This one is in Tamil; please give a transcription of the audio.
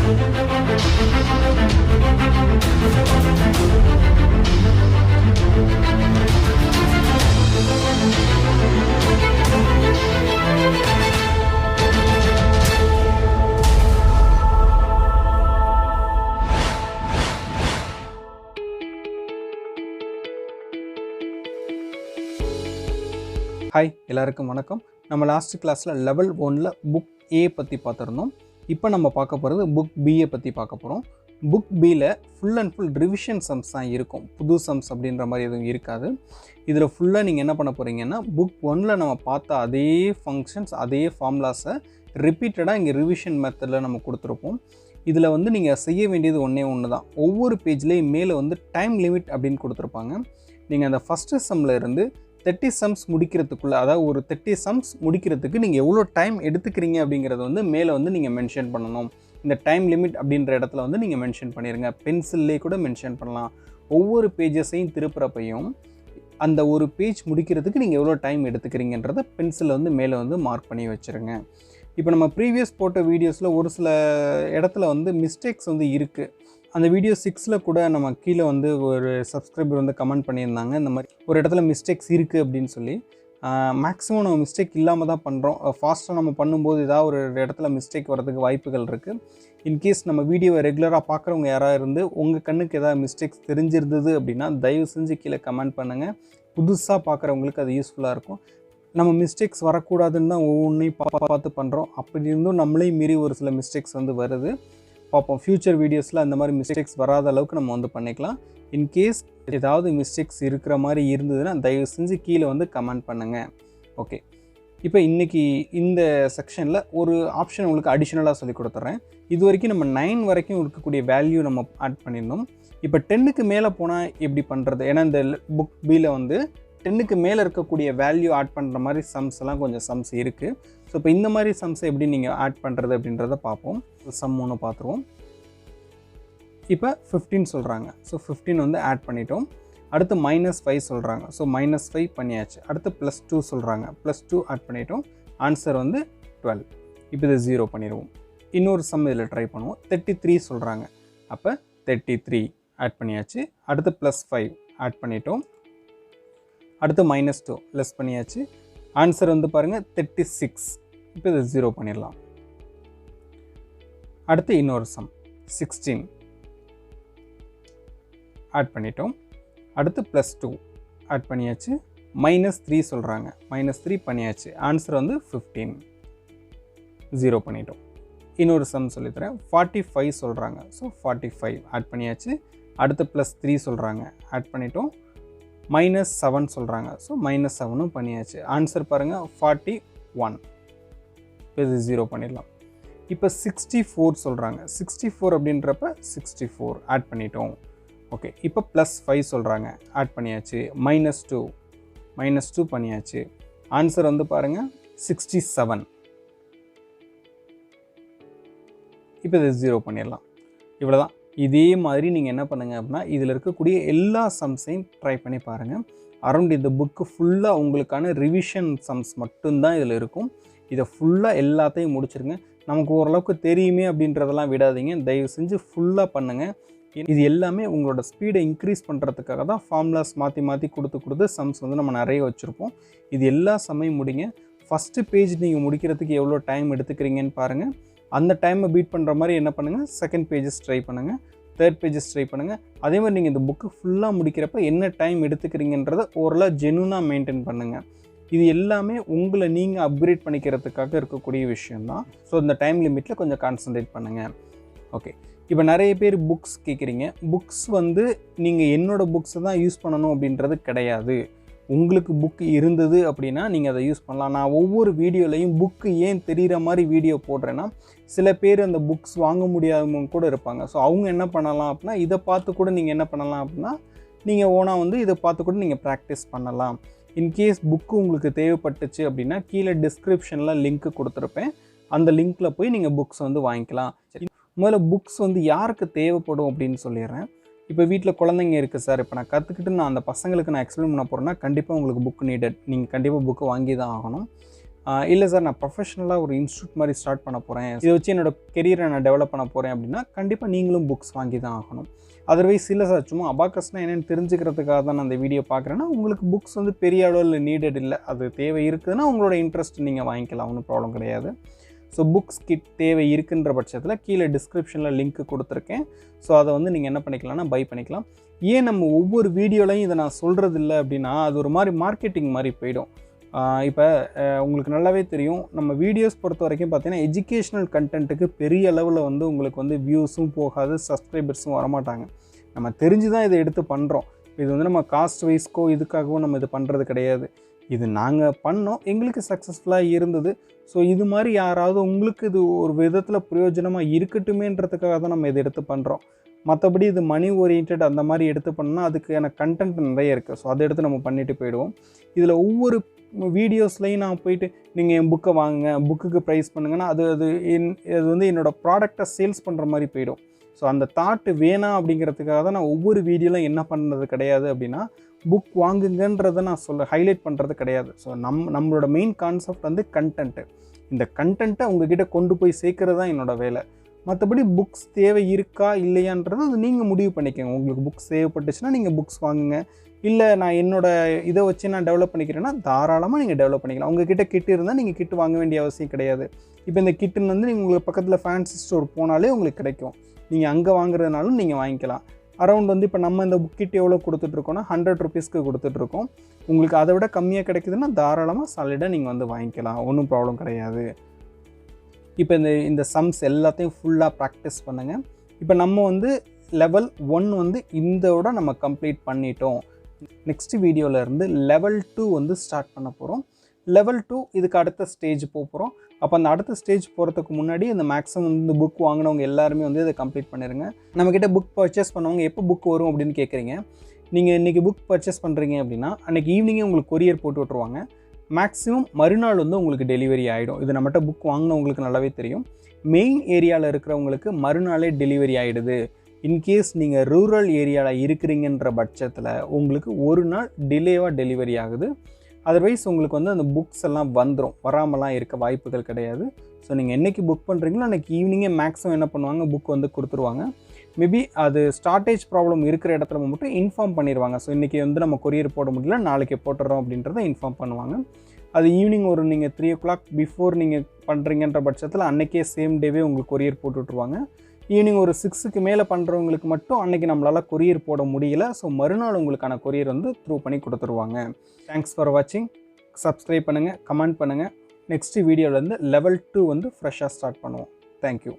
ஹாய் எல்லாருக்கும் வணக்கம். நம்ம லாஸ்ட் கிளாஸில் லெவல் 1ல் புக் ஏ பற்றி பார்த்துருந்தோம். இப்போ நம்ம பார்க்க போகிறது புக் பியை பற்றி பார்க்க போகிறோம். புக் பியில் full and full revision sums தான் இருக்கும், புது சம்ஸ் அப்படின்ற மாதிரி எதுவும் இருக்காது. இதில் ஃபுல்லாக நீங்கள் என்ன பண்ண போகிறீங்கன்னா, புக் 1ல் நம்ம பார்த்த அதே ஃபங்க்ஷன்ஸ் அதே ஃபார்முலாஸை ரிப்பீட்டடாக இங்கே ரிவிஷன் மெத்தடில் நம்ம கொடுத்துருப்போம். இதில் வந்து நீங்கள் செய்ய வேண்டியது ஒன்று தான். ஒவ்வொரு பேஜ்லேயும் மேலே வந்து டைம் லிமிட் அப்படின்னு கொடுத்துருப்பாங்க. நீங்கள் அந்த ஃபஸ்ட்டு சம்மில் இருந்து 30 சம்ஸ் முடிக்கிறதுக்குள்ளே, அதாவது ஒரு 30 சம்ஸ் முடிக்கிறதுக்கு நீங்கள் எவ்வளோ டைம் எடுத்துக்கிறீங்க அப்படிங்கிறத வந்து மேலே வந்து நீங்கள் மென்ஷன் பண்ணணும். இந்த டைம் லிமிட் அப்படின்ற இடத்துல வந்து நீங்கள் மென்ஷன் பண்ணிடுங்க. பென்சில்லே கூட மென்ஷன் பண்ணலாம். ஒவ்வொரு பேஜஸையும் திருப்புறப்பையும் அந்த ஒரு பேஜ் முடிக்கிறதுக்கு நீங்கள் எவ்வளோ டைம் எடுத்துக்கிறீங்கன்றத பென்சிலில் வந்து மேலே வந்து மார்க் பண்ணி வச்சுருங்க. இப்போ நம்ம ப்ரீவியஸ் போட்ட வீடியோஸில் ஒரு சில இடத்துல வந்து மிஸ்டேக்ஸ் வந்து இருக்குது. அந்த வீடியோ 6ல் கூட நம்ம கீழே வந்து ஒரு சப்ஸ்கிரைபர் வந்து கமெண்ட் பண்ணியிருந்தாங்க, இந்த மாதிரி ஒரு இடத்துல மிஸ்டேக்ஸ் இருக்குது அப்படின்னு சொல்லி. மேக்ஸிமம் நம்ம மிஸ்டேக் இல்லாமல் தான் பண்ணுறோம். ஃபாஸ்ட்டாக நம்ம பண்ணும்போது ஏதாவது ஒரு இடத்துல மிஸ்டேக் வரதுக்கு வாய்ப்புகள் இருக்குது. இன்கேஸ் நம்ம வீடியோவை ரெகுலராக பார்க்குறவங்க யாராக இருந்து உங்கள் கண்ணுக்கு ஏதாவது மிஸ்டேக்ஸ் தெரிஞ்சிருந்தது அப்படின்னா தயவு செஞ்சு கீழே கமெண்ட் பண்ணுங்கள். புதுசாக பார்க்குறவங்களுக்கு அது யூஸ்ஃபுல்லாக இருக்கும். நம்ம மிஸ்டேக்ஸ் வரக்கூடாதுன்னு தான் ஒவ்வொன்றையும் பார்த்து பண்ணுறோம். அப்படி இருந்தும் நம்மளே மீறி ஒரு சில மிஸ்டேக்ஸ் வந்து வருது. பார்ப்போம், ஃப்யூச்சர் வீடியோஸில் அந்த மாதிரி மிஸ்டேக்ஸ் வராத அளவுக்கு நம்ம வந்து பண்ணிக்கலாம். இன்கேஸ் ஏதாவது மிஸ்டேக்ஸ் இருக்கிற மாதிரி இருந்ததுன்னா தயவு செஞ்சு கீழே வந்து கமெண்ட் பண்ணுங்கள். ஓகே, இப்போ இன்றைக்கி இந்த செக்ஷனில் ஒரு ஆப்ஷன் உங்களுக்கு அடிஷ்னலாக சொல்லி கொடுத்துட்றேன். இது வரைக்கும் நம்ம 9 வரைக்கும் இருக்கக்கூடிய வேல்யூ நம்ம ஆட் பண்ணியிருந்தோம். இப்போ 10க்கு மேலே போனால் எப்படி பண்ணுறது? ஏன்னா இந்த புக் பியில் வந்து 10க்கு மேலே இருக்கக்கூடிய வேல்யூ ஆட் பண்ணுற மாதிரி சம்ஸ் எல்லாம் கொஞ்சம் சம்ஸ் இருக்குது. ஸோ இப்போ இந்த மாதிரி சம்ஸை எப்படி நீங்கள் ஆட் பண்ணுறது அப்படின்றத பார்ப்போம். சம் ஒன்று பார்த்துருவோம். இப்போ 15 சொல்கிறாங்க. ஸோ 15 வந்து ஆட் பண்ணிட்டோம். அடுத்து -5 சொல்கிறாங்க. ஸோ -5 பண்ணியாச்சு. அடுத்து +2 சொல்கிறாங்க. +2 ஆட் பண்ணிட்டோம். ஆன்சர் வந்து 12. இப்போ இது 0 பண்ணிடுவோம். இன்னொரு சம் இதில் ட்ரை பண்ணுவோம். 33 சொல்கிறாங்க. அப்போ 33 ஆட் பண்ணியாச்சு. அடுத்து +5 ஆட் பண்ணிட்டோம். அடுத்து -2 லெஸ் பண்ணியாச்சு. ஆன்சர் வந்து பாருங்கள் 36. இப்போ இது 0 பண்ணிடலாம். அடுத்து இன்னொரு சம் 16 ஆட் பண்ணிட்டோம். அடுத்து +2 ஆட் பண்ணியாச்சு. -3 சொல்கிறாங்க. -3 பண்ணியாச்சு. ஆன்சர் வந்து 15. 0 பண்ணிட்டோம். இன்னொரு சம் சொல்லித்தரேன். 45 சொல்கிறாங்க. ஸோ 45 ஆட் பண்ணியாச்சு. அடுத்து +3 சொல்கிறாங்க. ஆட் பண்ணிட்டோம். -7 சொல்கிறாங்க. ஸோ -7ம் பண்ணியாச்சு. ஆன்சர் பாருங்கள் 41. இது 0 பண்ணிடலாம். இப்போ 64 சொல்கிறாங்க. 64 அப்படின்றப்ப 64 ஆட் பண்ணிட்டோம். ஓகே, இப்போ +5 சொல்கிறாங்க. ஆட் பண்ணியாச்சு. -2 பண்ணியாச்சு. ஆன்சர் வந்து பாருங்கள் 67. இப்போ இது 0 பண்ணிடலாம். இவ்வளோ தான். இதே மாதிரி நீங்கள் என்ன பண்ணுங்கள் அப்படின்னா, இதில் இருக்கக்கூடிய எல்லா சம்ஸையும் ட்ரை பண்ணி பாருங்கள். அரௌண்ட் இந்த புக்கு ஃபுல்லாக உங்களுக்கான ரிவிஷன் சம்ஸ் மட்டும்தான் இதில் இருக்கும். இதை ஃபுல்லாக எல்லாத்தையும் முடிச்சிருங்க. நமக்கு ஓரளவுக்கு தெரியுமே அப்படின்றதெல்லாம் விடாதீங்க. தயவு செஞ்சு ஃபுல்லாக பண்ணுங்கள். இது எல்லாமே உங்களோட ஸ்பீடை இன்க்ரீஸ் பண்ணுறதுக்காக தான் ஃபார்முலாஸ் மாற்றி கொடுத்து சம்ஸ் வந்து நம்ம நிறைய வச்சுருப்போம். இது எல்லா சம்மையும் முடிங்க. ஃபஸ்ட்டு பேஜ் நீங்கள் முடிக்கிறதுக்கு எவ்வளோ டைம் எடுத்துக்கிறீங்கன்னு பாருங்கள். அந்த டைமை பீட் பண்ணுற மாதிரி என்ன பண்ணுங்கள், செகண்ட் பேஜஸ் ட்ரை பண்ணுங்கள், தேர்ட் பேஜஸ் ட்ரை பண்ணுங்கள். அதே மாதிரி நீங்கள் இந்த புக்கு ஃபுல்லாக முடிக்கிறப்ப என்ன டைம் எடுத்துக்கிறீங்கன்றதை ஓரளவு ஜெனுனாக மெயின்டைன் பண்ணுங்கள். இது எல்லாமே உங்களை நீங்கள் அப்கிரேட் பண்ணிக்கிறதுக்காக இருக்கக்கூடிய விஷயந்தான். ஸோ இந்த டைம் லிமிட்டில் கொஞ்சம் கான்சன்ட்ரேட் பண்ணுங்கள். ஓகே, இப்போ நிறைய பேர் புக்ஸ் கேட்குறீங்க. புக்ஸ் வந்து நீங்கள் என்னோடய புக்ஸை தான் யூஸ் பண்ணணும் அப்படின்றது கிடையாது. உங்களுக்கு புக்கு இருந்தது அப்படின்னா நீங்கள் அதை யூஸ் பண்ணலாம். நான் ஒவ்வொரு வீடியோலையும் புக்கு ஏன் தெரிகிற மாதிரி வீடியோ போடுறேன்னா, சில பேர் அந்த புக்ஸ் வாங்க முடியாதவங்க கூட இருப்பாங்க. ஸோ அவங்க என்ன பண்ணலாம் அப்படின்னா, இதை பார்த்து கூட நீங்கள் என்ன பண்ணலாம் அப்படின்னா, நீங்கள் ஓனாக வந்து இதை பார்த்து கூட நீங்கள் ப்ராக்டிஸ் பண்ணலாம். இன்கேஸ் புக்கு உங்களுக்கு தேவைப்பட்டுச்சு அப்படின்னா கீழே டிஸ்கிரிப்ஷனில் லிங்க்கு கொடுத்துருப்பேன். அந்த லிங்க்கில் போய் நீங்கள் புக்ஸ் வந்து வாங்கிக்கலாம். சரி, முதல்ல புக்ஸ் வந்து யாருக்கு தேவைப்படும் அப்படின்னு சொல்லிடுறேன். இப்போ வீட்டில் குழந்தைங்க இருக்குது சார், இப்போ நான் கற்றுக்கிட்டு நான் அந்த பசங்களுக்கு நான் எக்ஸ்பிளைன் பண்ண போகிறேன்னா கண்டிப்பாக உங்களுக்கு புக் நீடட். நீங்கள் கண்டிப்பாக புக்கு வாங்கி தான் ஆகணும். இல்லை சார் நான் ப்ரொஃபஷனலாக ஒரு இன்ஸ்டியூட் மாதிரி ஸ்டார்ட் பண்ண போகிறேன், இதை வச்சு என்னோடய கெரியரை நான் டெவலப் பண்ண போகிறேன் அப்படின்னா கண்டிப்பாக நீங்களும் புக்ஸ் வாங்கி தான் ஆகணும். அதர்வைஸ் இல்லை சார் சும்மா அபாக்கஸ்னால் என்னென்னு தெரிஞ்சுக்கிறதுக்காக தான் நான் அந்த வீடியோ பார்க்குறேன்னா உங்களுக்கு புக்ஸ் வந்து பெரிய அளவில் நீடட் இல்லை, அது தேவை இருக்குதுன்னா உங்களோட இன்ட்ரெஸ்ட் நீங்கள் வாங்கிக்கலாம், ஒன்றும் ப்ராப்ளம் கிடையாது. ஸோ புக்ஸ் கிட் தேவை இருக்குன்ற பட்சத்தில் கீழே டிஸ்கிரிப்ஷனில் லிங்க் கொடுத்துருக்கேன். ஸோ அதை வந்து நீங்கள் என்ன பண்ணிக்கலாம்னா பை பண்ணிக்கலாம். ஏன் நம்ம ஒவ்வொரு வீடியோலையும் இதை நான் சொல்கிறது இல்லை அப்படின்னா அது ஒரு மாதிரி மார்க்கெட்டிங் மாதிரி போயிடும். இப்போ உங்களுக்கு நல்லாவே தெரியும் நம்ம வீடியோஸ் பொறுத்த வரைக்கும் பார்த்தீங்கன்னா எஜுகேஷ்னல் கண்டென்ட்டுக்கு பெரிய அளவில் வந்து உங்களுக்கு வந்து வியூஸும் போகாது, சப்ஸ்கிரைபர்ஸும் வரமாட்டாங்க. நம்ம தெரிஞ்சு தான் இதை எடுத்து பண்ணுறோம். இது வந்து நம்ம காஸ்ட் வைஸ்க்கோ இதுக்காகவும் நம்ம இது பண்ணுறது கிடையாது. இது நாங்கள் பண்ணோம், எங்களுக்கு சக்ஸஸ்ஃபுல்லாக இருந்தது. ஸோ இது மாதிரி யாராவது உங்களுக்கு இது ஒரு விதத்தில் பிரயோஜனமாக இருக்கட்டுமேன்றதுக்காக தான் நம்ம இதை எடுத்து பண்ணுறோம். மற்றபடி இது மணி ஓரியன்ட் அந்த மாதிரி எடுத்து பண்ணால் அதுக்கான கண்டென்ட் நிறைய இருக்குது. ஸோ அதை எடுத்து நம்ம பண்ணிட்டு போயிடுவோம். இதில் ஒவ்வொரு வீடியோஸ்லையும் நான் போயிட்டு நீங்கள் என் புக்கை வாங்குங்க, புக்குக்கு ப்ரைஸ் பண்ணுங்கன்னா அது வந்து என்னோடய ப்ராடக்டை சேல்ஸ் பண்ணுற மாதிரி போயிடும். ஸோ அந்த தாட்டு வேணாம் அப்படிங்கிறதுக்காக தான் நான் ஒவ்வொரு வீடியோலாம் என்ன பண்ணுறது கிடையாது அப்படின்னா புக் வாங்குங்கன்றதை நான் ஹைலைட் பண்ணுறது கிடையாது. ஸோ நம்மளோட மெயின் கான்செப்ட் வந்து கண்டென்ட்டு. இந்த கண்டென்ட்டை உங்ககிட்ட கொண்டு போய் சேர்க்கறது தான் என்னோடய வேலை. மற்றபடி புக்ஸ் தேவை இருக்கா இல்லையான்றது அது நீங்கள் முடிவு பண்ணிக்கோங்க. உங்களுக்கு புக்ஸ் தேவைப்பட்டுச்சுன்னா நீங்கள் புக்ஸ் வாங்குங்க. இல்லை நான் என்னோடய இதை வச்சு நான் டெவலப் பண்ணிக்கிறேன்னா தாராளமாக நீங்கள் டெவலப் பண்ணிக்கலாம். உங்ககிட்ட கிட் இருந்தால் நீங்கள் கிட் வாங்க வேண்டிய அவசியம் கிடையாது. இப்போ இந்த கிட்டுன்னு வந்து நீங்கள் உங்களுக்கு பக்கத்தில் ஃபேன்சி ஸ்டோர் போனாலே உங்களுக்கு கிடைக்கும். நீங்கள் அங்கே வாங்குறதுனாலும் நீங்கள் வாங்கிக்கலாம். அரௌண்ட் வந்து இப்போ நம்ம இந்த புக் கிட் எவ்வளோ கொடுத்துட்ருக்கோன்னா 100 ருபீஸ்க்கு கொடுத்துட்ருக்கோம். உங்களுக்கு அதை விட கம்மியாக கிடைக்குதுன்னா தாராளமாக சாலிடாக நீங்கள் வந்து வாங்கிக்கலாம், ஒன்றும் ப்ராப்ளம் கிடையாது. இப்போ இந்த சம்ஸ் எல்லாத்தையும் ஃபுல்லாக ப்ராக்டிஸ் பண்ணுங்கள். இப்போ நம்ம வந்து லெவல் 1 வந்து இதோட நம்ம கம்ப்ளீட் பண்ணிட்டோம். நெக்ஸ்ட் வீடியோவிலேருந்து லெவல் 2 வந்து ஸ்டார்ட் பண்ண போகிறோம். லெவல் 2 இதுக்கு அடுத்த ஸ்டேஜ் போகிறோம். அப்போ அந்த அடுத்த ஸ்டேஜ் போகிறதுக்கு முன்னாடி இந்த மேக்ஸிமம் இந்த புக் வாங்கினவங்க எல்லாருமே வந்து இதை கம்ப்ளீட் பண்ணிடுங்க. நம்மக்கிட்ட புக் பர்ச்சேஸ் பண்ணவங்க எப்போ புக் வரும் அப்படின்னு கேட்குறீங்க. நீங்கள் இன்றைக்கி புக் பர்ச்சேஸ் பண்ணுறீங்க அப்படின்னா அன்றைக்கி ஈவினிங்கே உங்களுக்கு கொரியர் போட்டு விட்ருவாங்க. மேக்ஸிமம் மறுநாள் வந்து உங்களுக்கு டெலிவரி ஆகிடும். இது நம்மகிட்ட புக் வாங்கினவங்களுக்கு நல்லாவே தெரியும். மெயின் ஏரியாவில் இருக்கிறவங்களுக்கு மறுநாளே டெலிவரி ஆகிடுது. இன்கேஸ் நீங்கள் ரூரல் ஏரியாவில் இருக்கிறீங்கன்ற பட்சத்தில் உங்களுக்கு ஒரு நாள் டிலேவாக டெலிவரி ஆகுது. அதர்வைஸ் உங்களுக்கு வந்து அந்த புக்ஸ் எல்லாம் வந்துடும், வராமலாம் இருக்க வாய்ப்புகள் கிடையாது. ஸோ நீங்கள் என்றைக்கு புக் பண்ணுறீங்களோ அன்றைக்கி ஈவினிங்கே மேக்ஸிமம் என்ன பண்ணுவாங்க புக் வந்து கொடுத்துருவாங்க. மேபி அது ஸ்டார்டேஜ் ப்ராப்ளம் இருக்கிற இடத்துல மட்டும் இன்ஃபார்ம் பண்ணிடுவாங்க. ஸோ இன்றைக்கி வந்து நம்ம கொரியர் போட முடியல, நாளைக்கு போட்டுறோம் அப்படின்றத இன்ஃபார்ம் பண்ணுவாங்க. அது ஈவினிங் ஒரு நீங்கள் 3 o'clock பிஃபோர் நீங்கள் பண்ணுறீங்கன்ற பட்சத்தில் அன்றைக்கே சேம் டேவே உங்களுக்கு கொரியர் போட்டு விட்ருவாங்க. ஈவினிங் ஒரு 6க்கு மேலே பண்ணுறவங்களுக்கு மட்டும் அன்றைக்கி நம்மளால் கொரியர் போட முடியல. ஸோ மறுநாள் உங்களுக்கான கொரியர் வந்து த்ரூ பண்ணி கொடுத்துருவாங்க. தேங்க்ஸ் ஃபார் வாட்சிங். சப்ஸ்கிரைப் பண்ணுங்கள், கமெண்ட் பண்ணுங்கள். நெக்ஸ்ட் வீடியோவிலேருந்து லெவல் 2 வந்து ஃப்ரெஷ்ஷாக ஸ்டார்ட் பண்ணுவோம். தேங்க்யூ.